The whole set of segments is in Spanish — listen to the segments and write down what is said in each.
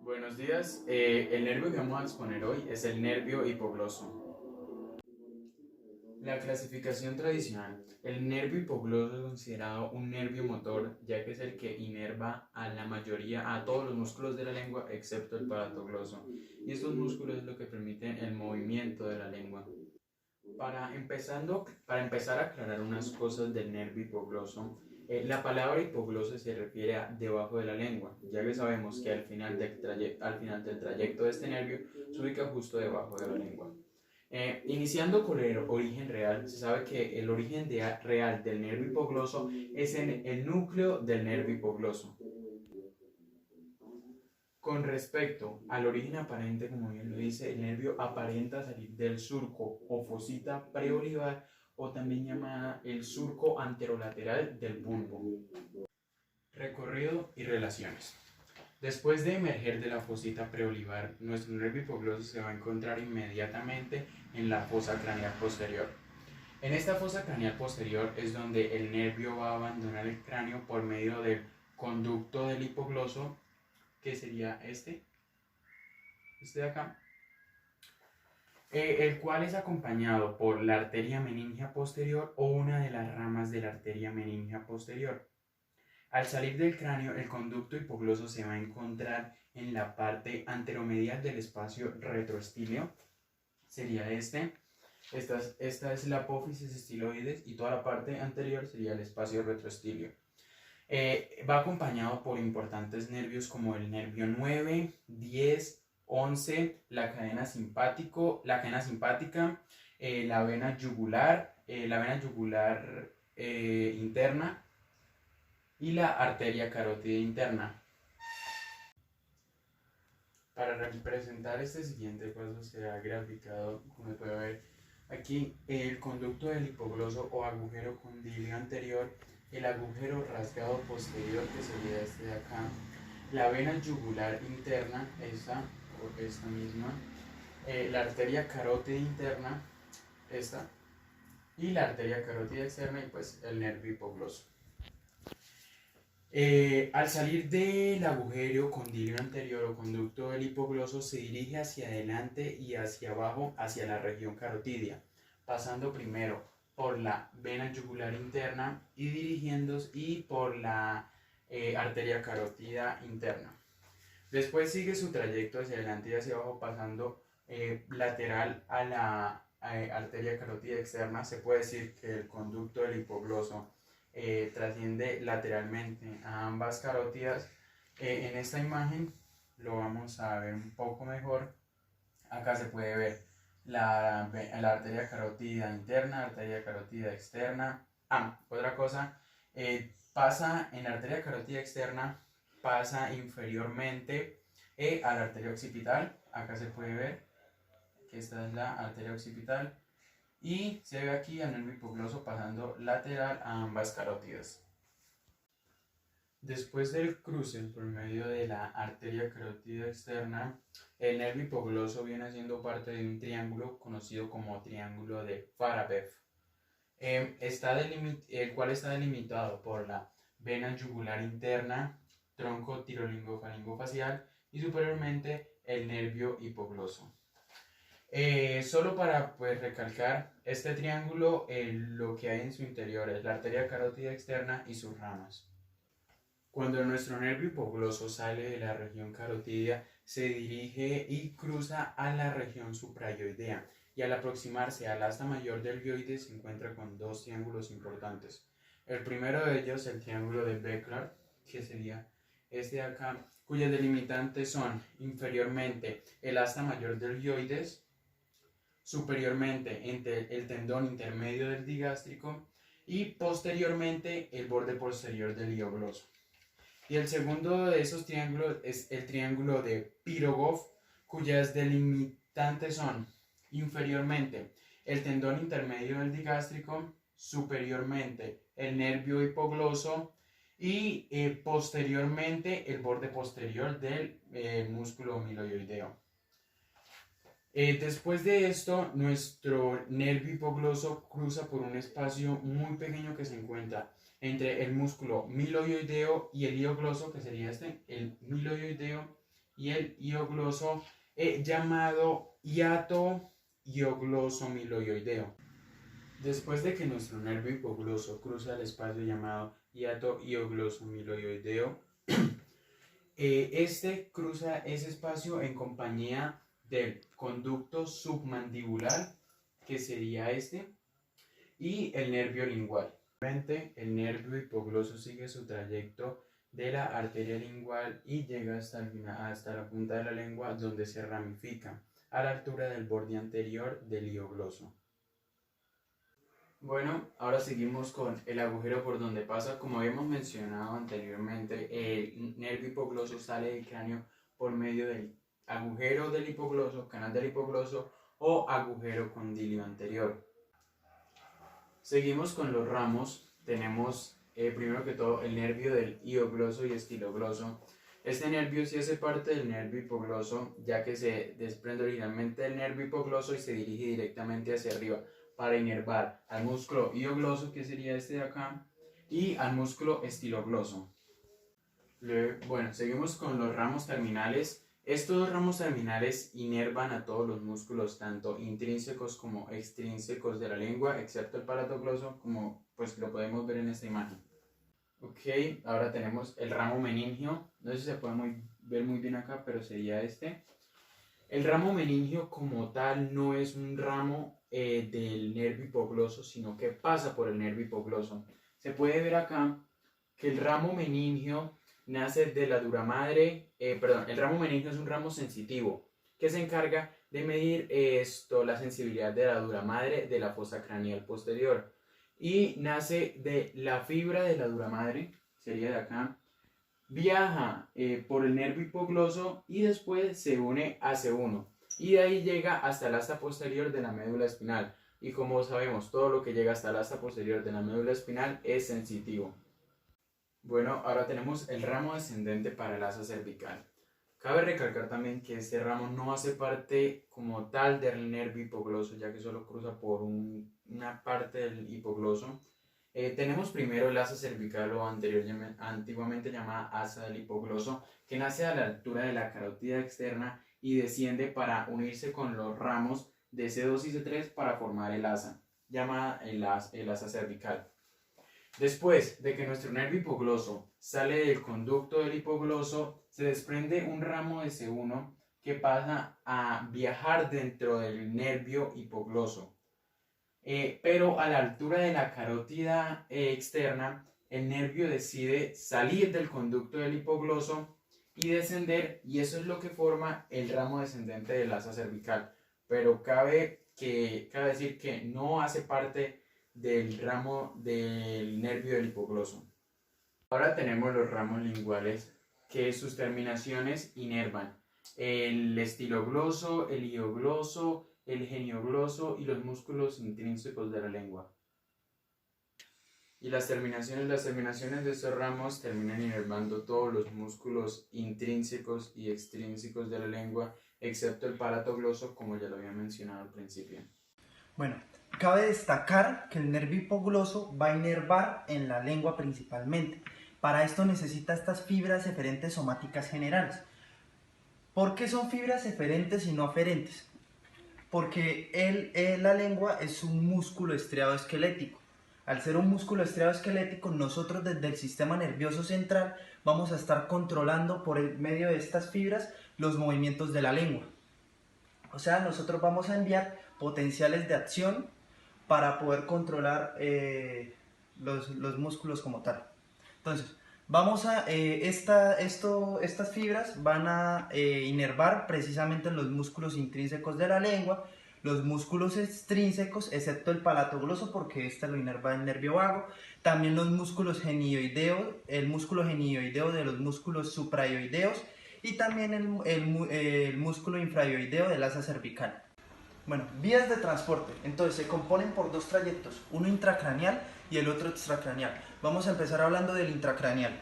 Buenos días. El nervio que vamos a exponer hoy es el nervio hipogloso. La clasificación tradicional. El nervio hipogloso es considerado un nervio motor, ya que es el que inerva a todos los músculos de la lengua, excepto el palatogloso. Y estos músculos es lo que permiten el movimiento de la lengua. Para empezar a aclarar unas cosas del nervio hipogloso, la palabra hipogloso se refiere a debajo de la lengua, ya que sabemos que al final del trayecto de este nervio se ubica justo debajo de la lengua. Iniciando con el origen real, se sabe que el origen real del nervio hipogloso es en el núcleo del nervio hipogloso. Con respecto al origen aparente, como bien lo dice, el nervio aparenta salir del surco o fosita preolivar o también llamada el surco anterolateral del bulbo. Recorrido y relaciones. Después de emerger de la fosita preolivar, nuestro nervio hipogloso se va a encontrar inmediatamente en la fosa craneal posterior. En esta fosa craneal posterior es donde el nervio va a abandonar el cráneo por medio del conducto del hipogloso, que sería este de acá, el cual es acompañado por la arteria meningia posterior o una de las ramas de la arteria meningia posterior. Al salir del cráneo, el conducto hipogloso se va a encontrar en la parte anteromedial del espacio retroestíleo, sería este. Esta es la apófisis estiloides y toda la parte anterior sería el espacio retroestíleo. Va acompañado por importantes nervios como el nervio 9, 10, 11, la cadena simpática, la vena yugular interna y la arteria carótida interna. Para representar este siguiente paso se ha graficado, como puede ver aquí, el conducto del hipogloso o agujero condilio anterior, el agujero rasgado posterior, que sería este de acá, la vena yugular interna, esta misma, la arteria carótida interna, esta, y la arteria carótida externa y pues el nervio hipogloso. Al salir del agujero condilio anterior o conducto del hipogloso se dirige hacia adelante y hacia abajo hacia la región carotidia, pasando primero por la vena yugular interna y dirigiéndose y por la arteria carótida interna. Después sigue su trayecto hacia adelante y hacia abajo pasando lateral a la arteria carótida externa. Se puede decir que el conducto del hipogloso trasciende lateralmente a ambas carótidas. En esta imagen lo vamos a ver un poco mejor. Acá se puede ver la arteria carótida interna, arteria carótida externa. Otra cosa, pasa en la arteria carótida externa, pasa inferiormente a la arteria occipital. Acá se puede ver que esta es la arteria occipital y se ve aquí al nervio hipogloso pasando lateral a ambas carótidas. Después del cruce por medio de la arteria carótida externa, el nervio hipogloso viene siendo parte de un triángulo conocido como triángulo de Farabev, el cual está delimitado por la vena yugular interna, tronco tirolingofaringofacial y superiormente el nervio hipogloso. Solo para recalcar, este triángulo lo que hay en su interior es la arteria carótida externa y sus ramas. Cuando nuestro nervio hipogloso sale de la región carotidia, se dirige y cruza a la región suprayoidea y al aproximarse al asta mayor del yoide se encuentra con dos triángulos importantes. El primero de ellos, el triángulo de Beckler, que sería este de acá, cuyas delimitantes son inferiormente el asta mayor del yoides, superiormente entre el tendón intermedio del digástrico y posteriormente el borde posterior del iogloso. Y el segundo de esos triángulos es el triángulo de Pirogov, cuyas delimitantes son inferiormente el tendón intermedio del digástrico, superiormente el nervio hipogloso y posteriormente el borde posterior del músculo miloioideo. Después de esto, nuestro nervio hipogloso cruza por un espacio muy pequeño que se encuentra entre el músculo miloioideo y el iogloso, que sería el miloioideo y el hiogloso llamado hiato hioglosomiloideo. Después de que nuestro nervio hipogloso cruza el espacio llamado hiato hioglosomiloideo, este cruza ese espacio en compañía del conducto submandibular, que sería este, y el nervio lingual. El nervio hipogloso sigue su trayecto de la arteria lingual y llega hasta la punta de la lengua, donde se ramifica a la altura del borde anterior del hiogloso. Bueno, ahora seguimos con el agujero por donde pasa. Como habíamos mencionado anteriormente, el nervio hipogloso sale del cráneo por medio del agujero del hipogloso, canal del hipogloso o agujero condilio anterior. Seguimos con los ramos. Tenemos primero que todo el nervio del hiogloso y estilogloso. Este nervio sí hace parte del nervio hipogloso, ya que se desprende originalmente del nervio hipogloso y se dirige directamente hacia arriba para inervar al músculo hiogloso, que sería este de acá, y al músculo estilogloso. Bueno, seguimos con los ramos terminales. Estos dos ramos terminales inervan a todos los músculos, tanto intrínsecos como extrínsecos de la lengua, excepto el palatogloso, como pues lo podemos ver en esta imagen. Ok, ahora tenemos el ramo meningio. No sé si se puede ver muy bien acá, pero sería este. El ramo meningio como tal no es un ramo del nervio hipogloso, sino que pasa por el nervio hipogloso. Se puede ver acá que el ramo meningio nace de la dura madre, el ramo meningio es un ramo sensitivo que se encarga de medir la sensibilidad de la dura madre de la fosa craneal posterior, y nace de la fibra de la dura madre, sería de acá, viaja por el nervio hipogloso y después se une a C1 y de ahí llega hasta el asta posterior de la médula espinal, y como sabemos, todo lo que llega hasta el asta posterior de la médula espinal es sensitivo. Bueno, ahora tenemos el ramo descendente para el asa cervical. Cabe recalcar también que este ramo no hace parte como tal del nervio hipogloso, ya que solo cruza por una parte del hipogloso. Tenemos primero el asa cervical, o antiguamente llamada asa del hipogloso, que nace a la altura de la carótida externa y desciende para unirse con los ramos de C2 y C3 para formar el asa, llamada el asa cervical. Después de que nuestro nervio hipogloso sale del conducto del hipogloso, se desprende un ramo de C1 que pasa a viajar dentro del nervio hipogloso. Pero a la altura de la carótida externa, el nervio decide salir del conducto del hipogloso y descender, y eso es lo que forma el ramo descendente del asa cervical. Pero cabe decir que no hace parte del ramo del nervio del hipogloso. Ahora tenemos los ramos linguales, que sus terminaciones inervan el estilogloso, el hiogloso, el geniogloso y los músculos intrínsecos de la lengua. Y las terminaciones de estos ramos terminan inervando todos los músculos intrínsecos y extrínsecos de la lengua, excepto el palatogloso, como ya lo había mencionado al principio. Bueno, cabe destacar que el nervio hipogloso va a inervar en la lengua principalmente. Para esto necesita estas fibras eferentes somáticas generales. ¿Por qué son fibras eferentes y no aferentes? Porque la lengua es un músculo estriado esquelético. Al ser un músculo estriado esquelético, nosotros desde el sistema nervioso central vamos a estar controlando por el medio de estas fibras los movimientos de la lengua. O sea, nosotros vamos a enviar potenciales de acción para poder controlar los músculos como tal. Entonces, estas fibras van a inervar precisamente en los músculos intrínsecos de la lengua, los músculos extrínsecos, excepto el palatogloso, porque este lo inerva el nervio vago, también los músculos genioideos, el músculo genioideo de los músculos supraioideos, y también el músculo infraioideo del asa cervical. Bueno, vías de transporte. Entonces se componen por dos trayectos, uno intracraneal y el otro extracraneal. Vamos a empezar hablando del intracraneal.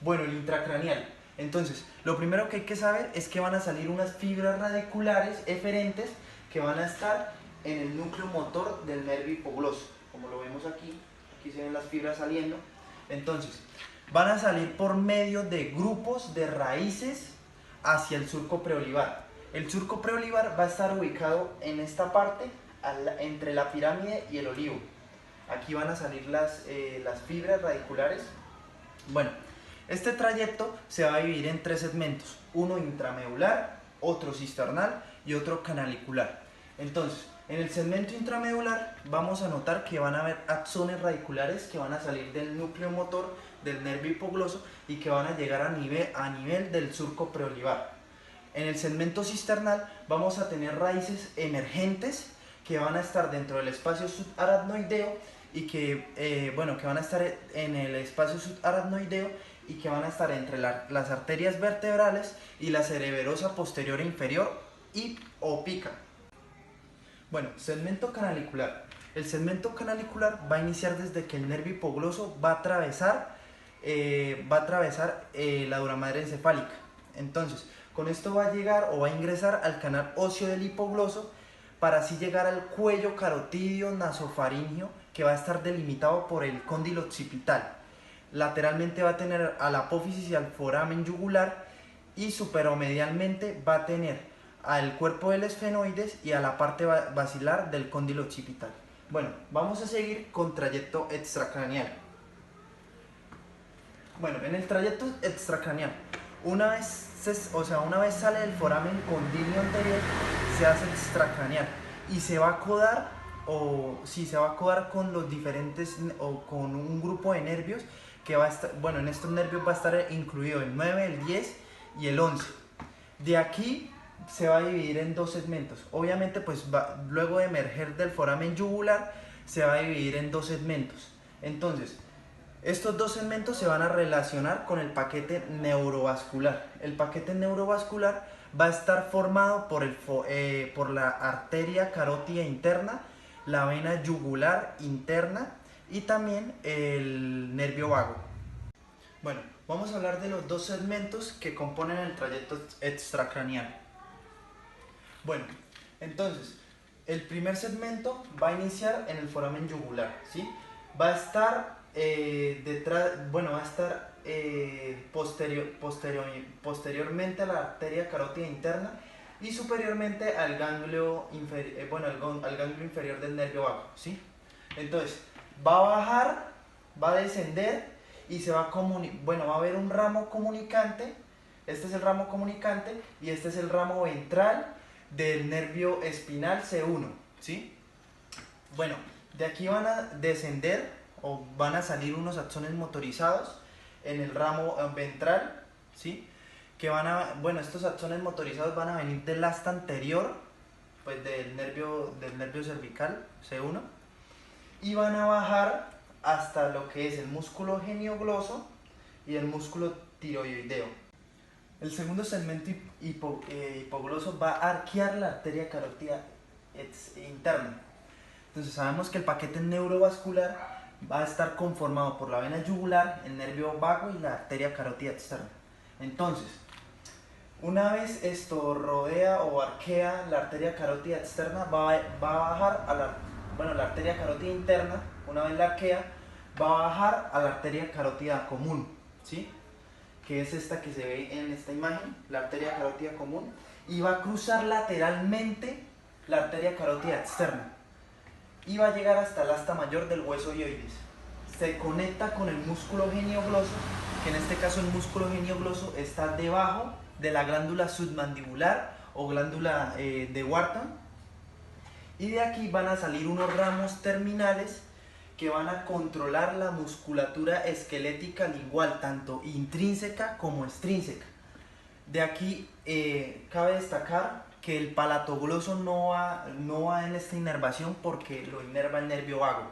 Bueno, el intracraneal. Entonces, lo primero que hay que saber es que van a salir unas fibras radiculares eferentes que van a estar en el núcleo motor del nervio hipogloso. Como lo vemos aquí, aquí se ven las fibras saliendo. Entonces, van a salir por medio de grupos de raíces hacia el surco preolivar. El surco preolivar va a estar ubicado en esta parte, entre la pirámide y el olivo. Aquí van a salir las fibras radiculares. Bueno, este trayecto se va a dividir en 3 segmentos, uno intramedular, otro cisternal y otro canalicular. Entonces, en el segmento intramedular vamos a notar que van a haber axones radiculares que van a salir del núcleo motor del nervio hipogloso y que van a llegar a nivel del surco preolivar. En el segmento cisternal vamos a tener raíces emergentes que van a estar dentro del espacio subaracnoideo y que van a estar en el espacio subaracnoideo y que van a estar entre las arterias vertebrales y la cereberosa posterior e inferior o pica. Bueno, segmento canalicular. El segmento canalicular va a iniciar desde que el nervio hipogloso va a atravesar la dura madre encefálica. Entonces, con esto va a llegar o va a ingresar al canal óseo del hipogloso para así llegar al cuello carotídeo nasofaríngeo que va a estar delimitado por el cóndilo occipital. Lateralmente va a tener a la apófisis y al foramen yugular y superomedialmente va a tener al cuerpo del esfenoides y a la parte basilar del cóndilo occipital. Bueno, vamos a seguir con trayecto extracraneal. Bueno, en el trayecto extracraneal, una vez sale del foramen condilio anterior, se hace extracraneal y se va a acodar con los diferentes o con un grupo de nervios que va a estar, bueno, en estos nervios va a estar incluido el 9, el 10 y el 11. De aquí se va a dividir en 2 segmentos. Obviamente, pues luego de emerger del foramen yugular, se va a dividir en 2 segmentos. Entonces, estos 2 segmentos se van a relacionar con el paquete neurovascular. El paquete neurovascular va a estar formado por la arteria carótida interna, la vena yugular interna y también el nervio vago. Bueno, vamos a hablar de los 2 segmentos que componen el trayecto extracraneal. Bueno, entonces, el primer segmento va a iniciar en el foramen yugular, ¿sí? Va a estar posteriormente a la arteria carótida interna y superiormente al ganglio inferior del nervio vago, ¿sí? Entonces, va a bajar, va a descender y va a haber un ramo comunicante. Este es el ramo comunicante y este es el ramo ventral del nervio espinal C1, ¿sí? Bueno, de aquí van a descender o van a salir unos axones motorizados en el ramo ventral, ¿sí? Estos axones motorizados van a venir del asta anterior, pues del nervio cervical C1, y van a bajar hasta lo que es el músculo geniogloso y el músculo tiroideo. El segundo segmento hipogloso va a arquear la arteria carótida interna. Entonces sabemos que el paquete neurovascular va a estar conformado por la vena yugular, el nervio vago y la arteria carótida externa. Entonces, una vez esto rodea o arquea la arteria carótida externa, va a bajar a la arteria carótida interna. Una vez la arquea, va a bajar a la arteria carótida común, ¿sí? Que es esta que se ve en esta imagen, la arteria carótida común, y va a cruzar lateralmente la arteria carótida externa y va a llegar hasta el asta mayor del hueso hioides. Se conecta con el músculo geniogloso, que en este caso el músculo geniogloso está debajo de la glándula submandibular o glándula de Wharton, y de aquí van a salir unos ramos terminales que van a controlar la musculatura esquelética lingual, tanto intrínseca como extrínseca. De aquí cabe destacar que el palatogloso no va en esta inervación porque lo inerva el nervio vago.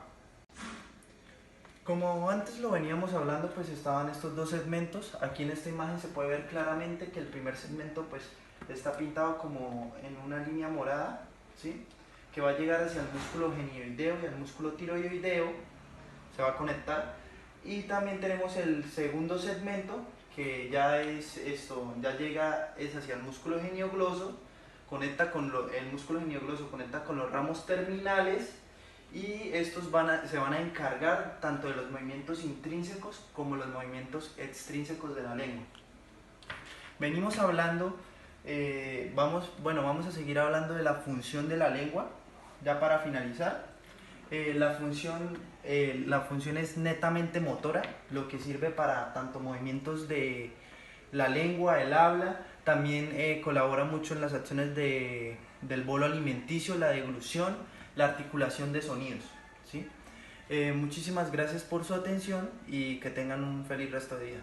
Como antes lo veníamos hablando, pues estaban estos 2 segmentos. Aquí en esta imagen se puede ver claramente que el primer segmento pues está pintado como en una línea morada, ¿sí? Que va a llegar hacia el músculo genioideo y el músculo tiroideo, se va a conectar. Y también tenemos el segundo segmento que ya llega hacia el músculo geniogloso, el músculo geniogloso conecta con los ramos terminales y estos se van a encargar tanto de los movimientos intrínsecos como los movimientos extrínsecos de la lengua. Venimos hablando, vamos a seguir hablando de la función de la lengua, ya para finalizar. La función es netamente motora, lo que sirve para tanto movimientos de la lengua, el habla, también colabora mucho en las acciones del bolo alimenticio, la deglución, la articulación de sonidos, ¿sí? Muchísimas gracias por su atención y que tengan un feliz resto de día.